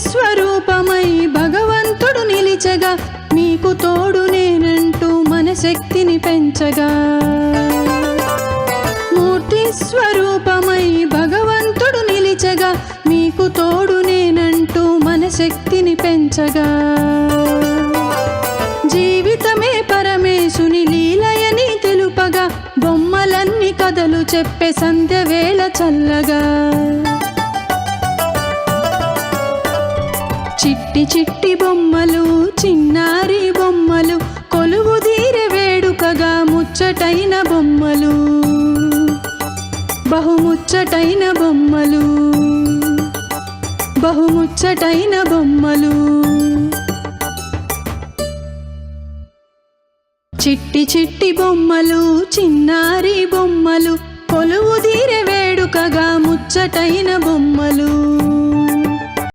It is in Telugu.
స్వరూపమై భగవంతుడు నిలిచగా మీకు తోడు నేనంటూ మన శక్తిని పెంచగా మూర్తి స్వరూపమై భగవంతుడు నిలిచగా మీకు తోడు నేనంటూ మన శక్తిని పెంచగా జీవితమే పరమేశుని లీలయని తెలుపగా బొమ్మలన్నీ కథలు చెప్పే సంధ్య వేళ చల్లగా చిట్టి చిట్టి బొమ్మలు చిన్నారి బొమ్మలు కొలువు తీరే వేడుకగా ముచ్చటైన బొమ్మలు బహుముచ్చటైన బొమ్మలు బహుముచ్చటైన బొమ్మలు చిట్టి చిట్టి బొమ్మలు చిన్నారి బొమ్మలు కొలువు తీరే వేడుకగా ముచ్చటైన బొమ్మలు